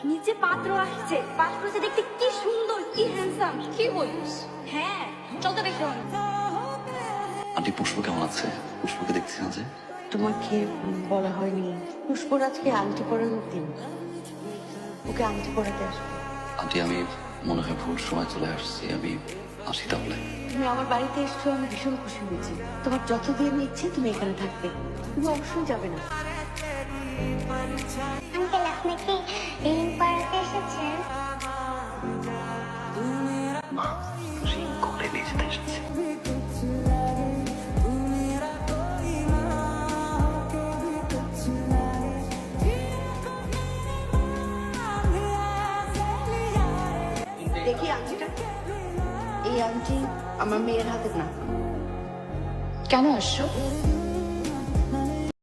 নিচে পাত্র আসছে, পাত্রটা দেখতে কি সুন্দর, কি হ্যান্ডসাম। কি বলিস? হ্যাঁ, চল তো দেখুন। আন্টি পুষ্প কেমন আছে? পুষ্পকে দেখছি না যে। তোমাকে বলা হয়নি, পুষ্পর আজকে আংটি পরানোর দিন, ওকে আংটি পরাতে আসবে। আন্টি আমি মনে হয় ভুল সময় চলে আসছি, আমি আসি তাহলে। তুমি আমার বাড়িতে এসছো, আমি ভীষণ খুশি হয়েছি। তোমার যতদিন ইচ্ছে তুমি এখানে থাকবে, তুমি অবশ্যই যাবে না। আঙ্কেল আপনি কি রিং পড়াতে এসেছেন? মা রিং করে নিয়ে যেতে এসেছি। দেখি আংটিটা। এই আংটি আমার মেয়ের হাতে না। কেন আসছো?